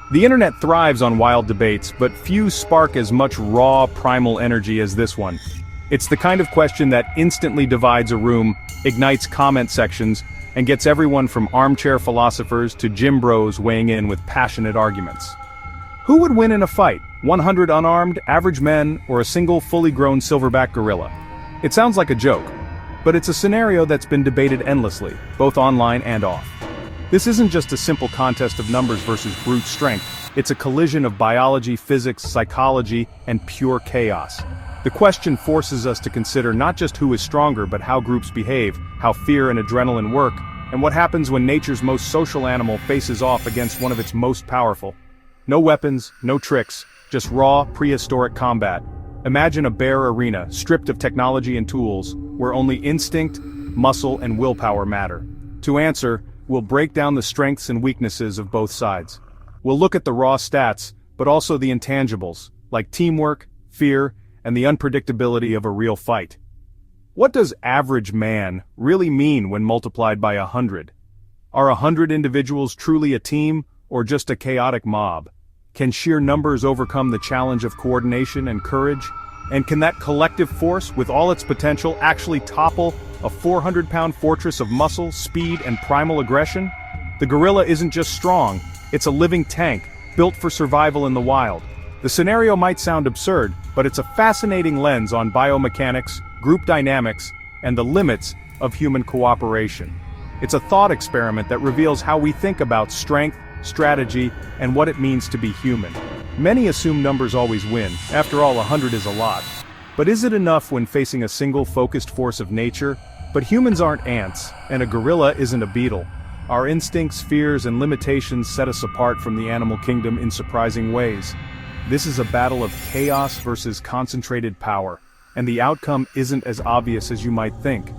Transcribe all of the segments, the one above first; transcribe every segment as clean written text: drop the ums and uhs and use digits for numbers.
The internet thrives on wild debates, but few spark as much raw, primal energy as this one. It's the kind of question that instantly divides a room, ignites comment sections, and gets everyone from armchair philosophers to gym bros weighing in with passionate arguments. Who would win in a fight, 100 unarmed, average men, or a single fully grown silverback gorilla? It sounds like a joke, but it's a scenario that's been debated endlessly, both online and off. This isn't just a simple contest of numbers versus brute strength, it's a collision of biology, physics, psychology, and pure chaos. The question forces us to consider not just who is stronger but how groups behave, how fear and adrenaline work, and what happens when nature's most social animal faces off against one of its most powerful. No weapons, no tricks, just raw, prehistoric combat. Imagine a bare arena, stripped of technology and tools, where only instinct, muscle, and willpower matter. To answer, we'll break down the strengths and weaknesses of both sides. We'll look at the raw stats, but also the intangibles, like teamwork, fear, and the unpredictability of a real fight. What does average man really mean when multiplied by 100? Are 100 individuals truly a team, or just a chaotic mob? Can sheer numbers overcome the challenge of coordination and courage? And can that collective force, with all its potential, actually topple a 400-pound fortress of muscle, speed, and primal aggression? The gorilla isn't just strong, it's a living tank, built for survival in the wild. The scenario might sound absurd, but it's a fascinating lens on biomechanics, group dynamics, and the limits of human cooperation. It's a thought experiment that reveals how we think about strength, strategy, and what it means to be human. Many assume numbers always win. After all, 100 is a lot. But is it enough when facing a single focused force of nature? But humans aren't ants, and a gorilla isn't a beetle. Our instincts, fears, and limitations set us apart from the animal kingdom in surprising ways. This is a battle of chaos versus concentrated power, and the outcome isn't as obvious as you might think.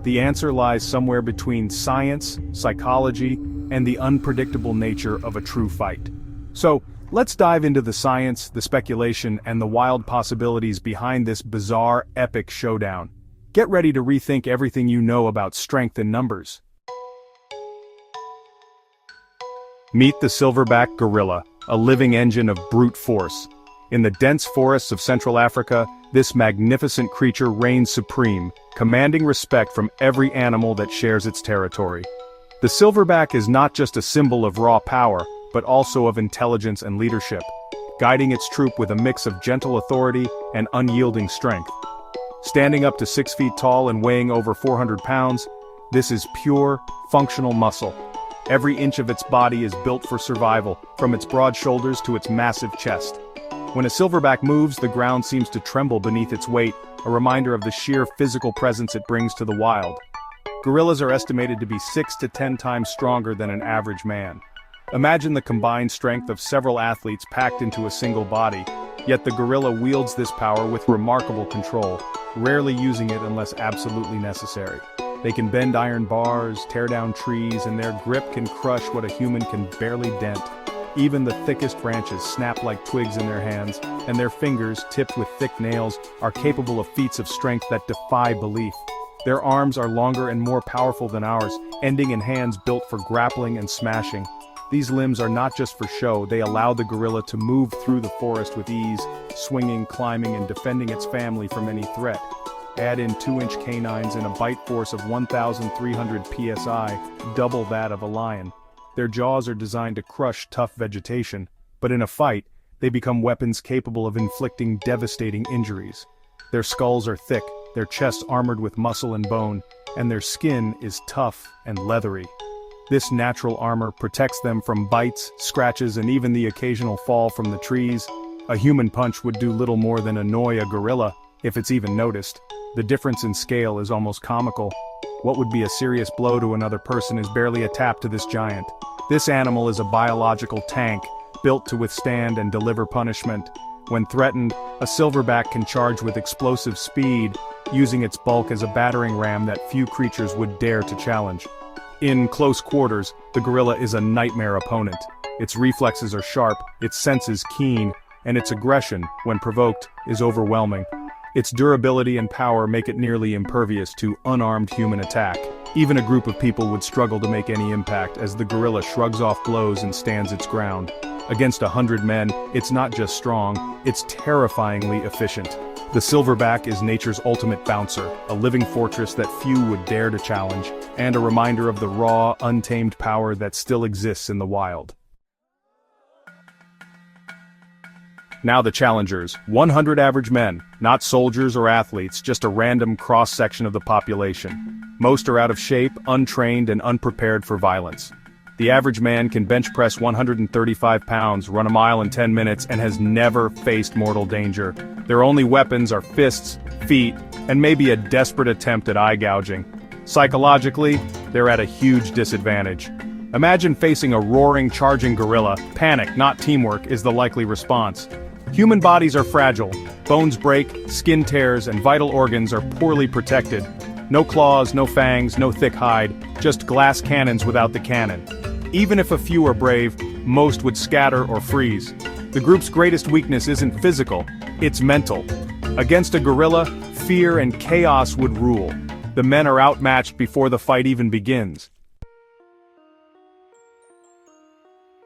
The answer lies somewhere between science, psychology, and the unpredictable nature of a true fight. So, let's dive into the science, the speculation, and the wild possibilities behind this bizarre, epic showdown. Get ready to rethink everything you know about strength in numbers. Meet the silverback gorilla, a living engine of brute force. In the dense forests of Central Africa, this magnificent creature reigns supreme, commanding respect from every animal that shares its territory. The silverback is not just a symbol of raw power, but also of intelligence and leadership, guiding its troop with a mix of gentle authority and unyielding strength. Standing up to 6 feet tall and weighing over 400 pounds, this is pure, functional muscle. Every inch of its body is built for survival, from its broad shoulders to its massive chest. When a silverback moves, the ground seems to tremble beneath its weight, a reminder of the sheer physical presence it brings to the wild. Gorillas are estimated to be 6 to 10 times stronger than an average man. Imagine the combined strength of several athletes packed into a single body, yet the gorilla wields this power with remarkable control, rarely using it unless absolutely necessary. They can bend iron bars, tear down trees, and their grip can crush what a human can barely dent. Even the thickest branches snap like twigs in their hands, and their fingers, tipped with thick nails, are capable of feats of strength that defy belief. Their arms are longer and more powerful than ours, ending in hands built for grappling and smashing. These limbs are not just for show, they allow the gorilla to move through the forest with ease, swinging, climbing, and defending its family from any threat. Add in 2-inch canines and a bite force of 1,300 psi, double that of a lion. Their jaws are designed to crush tough vegetation, but in a fight, they become weapons capable of inflicting devastating injuries. Their skulls are thick, their chests armored with muscle and bone, and their skin is tough and leathery. This natural armor protects them from bites, scratches, and even the occasional fall from the trees. A human punch would do little more than annoy a gorilla, if it's even noticed. The difference in scale is almost comical. What would be a serious blow to another person is barely a tap to this giant. This animal is a biological tank, built to withstand and deliver punishment. When threatened, a silverback can charge with explosive speed, using its bulk as a battering ram that few creatures would dare to challenge. In close quarters, the gorilla is a nightmare opponent. Its reflexes are sharp, its senses keen, and its aggression, when provoked, is overwhelming. Its durability and power make it nearly impervious to unarmed human attack. Even a group of people would struggle to make any impact as the gorilla shrugs off blows and stands its ground. Against 100 men, it's not just strong, it's terrifyingly efficient. The silverback is nature's ultimate bouncer, a living fortress that few would dare to challenge, and a reminder of the raw, untamed power that still exists in the wild. Now the challengers, 100 average men, not soldiers or athletes, just a random cross-section of the population. Most are out of shape, untrained, and unprepared for violence. The average man can bench press 135 pounds, run a mile in 10 minutes, and has never faced mortal danger. Their only weapons are fists, feet, and maybe a desperate attempt at eye gouging. Psychologically, they're at a huge disadvantage. Imagine facing a roaring, charging gorilla. Panic, not teamwork, is the likely response. Human bodies are fragile. Bones break, skin tears, and vital organs are poorly protected. No claws, no fangs, no thick hide, just glass cannons without the cannon. Even if a few are brave, most would scatter or freeze. The group's greatest weakness isn't physical, it's mental. Against a gorilla, fear and chaos would rule. The men are outmatched before the fight even begins.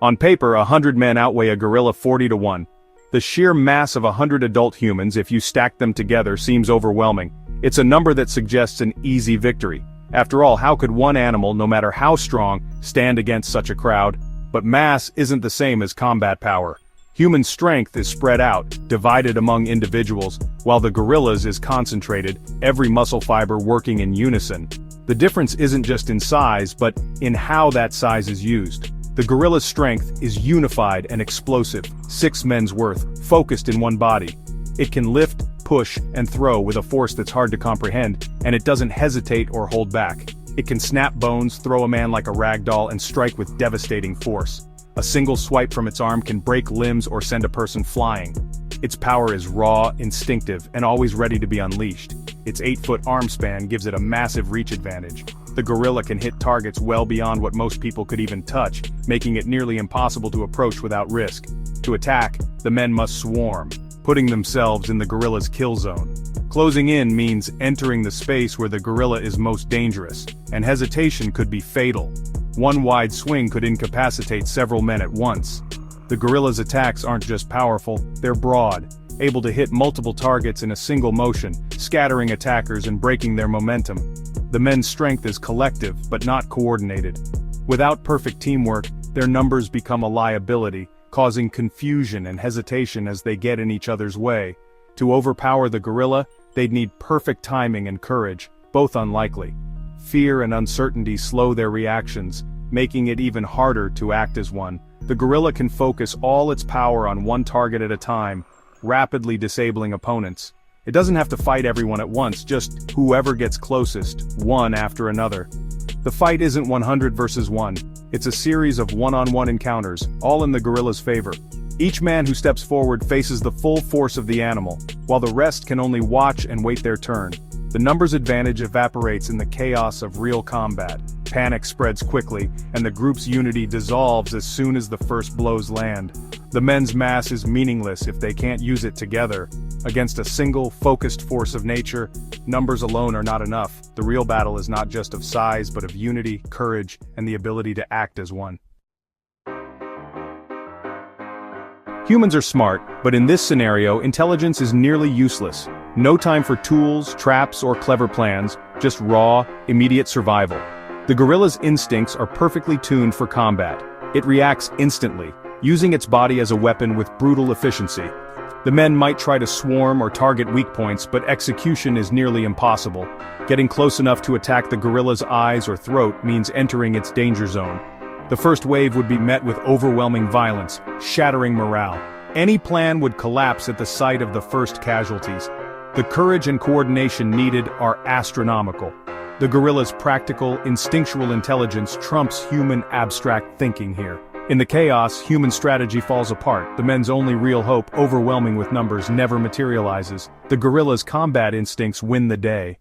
On paper, 100 men outweigh a gorilla 40-1. The sheer mass of 100 adult humans, if you stack them together, seems overwhelming. It's a number that suggests an easy victory. After all, how could one animal, no matter how strong, stand against such a crowd? But mass isn't the same as combat power. Human strength is spread out, divided among individuals, while the gorilla's is concentrated, every muscle fiber working in unison. The difference isn't just in size, but in how that size is used. The gorilla's strength is unified and explosive, 6 men's worth, focused in one body. It can lift, push, and throw with a force that's hard to comprehend, and it doesn't hesitate or hold back. It can snap bones, throw a man like a rag doll, and strike with devastating force. A single swipe from its arm can break limbs or send a person flying. Its power is raw, instinctive, and always ready to be unleashed. Its 8-foot arm span gives it a massive reach advantage. The gorilla can hit targets well beyond what most people could even touch, making it nearly impossible to approach without risk. To attack, the men must swarm, putting themselves in the gorilla's kill zone. Closing in means entering the space where the gorilla is most dangerous, and hesitation could be fatal. One wide swing could incapacitate several men at once. The gorilla's attacks aren't just powerful, they're broad, able to hit multiple targets in a single motion, scattering attackers and breaking their momentum. The men's strength is collective, but not coordinated. Without perfect teamwork, their numbers become a liability, causing confusion and hesitation as they get in each other's way. To overpower the gorilla, they'd need perfect timing and courage, both unlikely. Fear and uncertainty slow their reactions, making it even harder to act as one. The gorilla can focus all its power on one target at a time, rapidly disabling opponents. It doesn't have to fight everyone at once, just whoever gets closest, one after another. The fight isn't 100 versus 1. It's a series of one-on-one encounters, all in the gorilla's favor. Each man who steps forward faces the full force of the animal, while the rest can only watch and wait their turn. The numbers advantage evaporates in the chaos of real combat. Panic spreads quickly, and the group's unity dissolves as soon as the first blows land. The men's mass is meaningless if they can't use it together. Against a single, focused force of nature, numbers alone are not enough. The real battle is not just of size, but of unity, courage, and the ability to act as one. Humans are smart, but in this scenario, intelligence is nearly useless. No time for tools, traps, or clever plans, just raw, immediate survival. The gorilla's instincts are perfectly tuned for combat. It reacts instantly, using its body as a weapon with brutal efficiency. The men might try to swarm or target weak points, but execution is nearly impossible. Getting close enough to attack the gorilla's eyes or throat means entering its danger zone. The first wave would be met with overwhelming violence, shattering morale. Any plan would collapse at the sight of the first casualties. The courage and coordination needed are astronomical. The gorilla's practical, instinctual intelligence trumps human abstract thinking here. In the chaos, human strategy falls apart. The men's only real hope, overwhelming with numbers, never materializes. The gorilla's combat instincts win the day.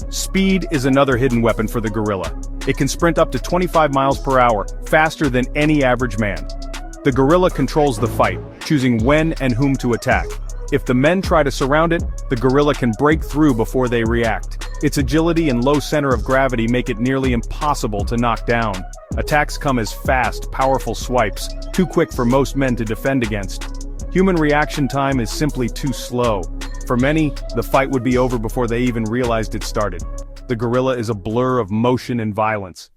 Speed is another hidden weapon for the gorilla. It can sprint up to 25 miles per hour, faster than any average man. The gorilla controls the fight, choosing when and whom to attack. If the men try to surround it, the gorilla can break through before they react. Its agility and low center of gravity make it nearly impossible to knock down. Attacks come as fast, powerful swipes, too quick for most men to defend against. Human reaction time is simply too slow. For many, the fight would be over before they even realized it started. The gorilla is a blur of motion and violence.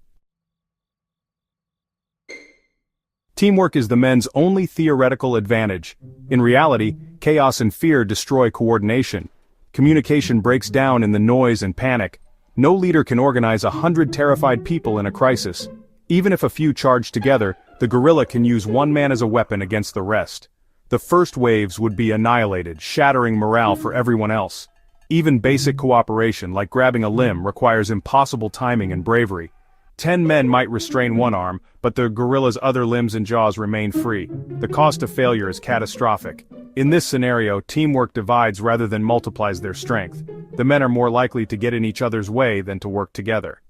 Teamwork is the men's only theoretical advantage. In reality, chaos and fear destroy coordination. Communication breaks down in the noise and panic. No leader can organize 100 terrified people in a crisis. Even if a few charge together, the gorilla can use one man as a weapon against the rest. The first waves would be annihilated, shattering morale for everyone else. Even basic cooperation, like grabbing a limb, requires impossible timing and bravery. 10 men might restrain one arm, but the gorilla's other limbs and jaws remain free. The cost of failure is catastrophic. In this scenario, teamwork divides rather than multiplies their strength. The men are more likely to get in each other's way than to work together.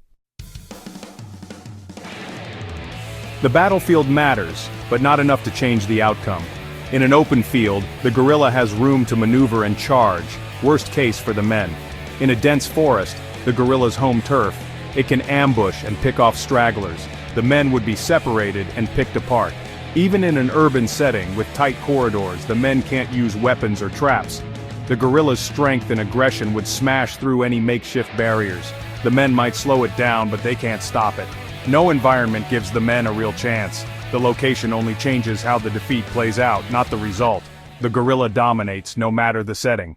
The battlefield matters, but not enough to change the outcome. In an open field, the gorilla has room to maneuver and charge, worst case for the men. In a dense forest, the gorilla's home turf, it can ambush and pick off stragglers. The men would be separated and picked apart. Even in an urban setting with tight corridors, the men can't use weapons or traps. The gorilla's strength and aggression would smash through any makeshift barriers. The men might slow it down, but they can't stop it. No environment gives the men a real chance. The location only changes how the defeat plays out, not the result. The gorilla dominates no matter the setting.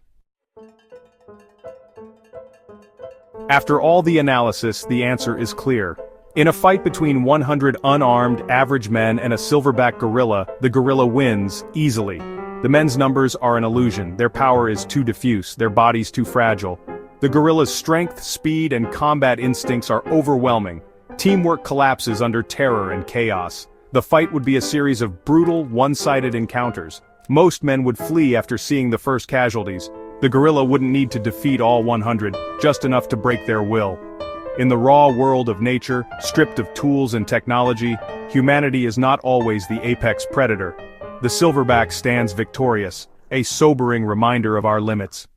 After all the analysis, the answer is clear. In a fight between 100 unarmed, average men and a silverback gorilla, the gorilla wins, easily. The men's numbers are an illusion, their power is too diffuse, their bodies too fragile. The gorilla's strength, speed, and combat instincts are overwhelming. Teamwork collapses under terror and chaos. The fight would be a series of brutal, one-sided encounters. Most men would flee after seeing the first casualties. The gorilla wouldn't need to defeat all 100, just enough to break their will. In the raw world of nature, stripped of tools and technology, humanity is not always the apex predator. The silverback stands victorious, a sobering reminder of our limits.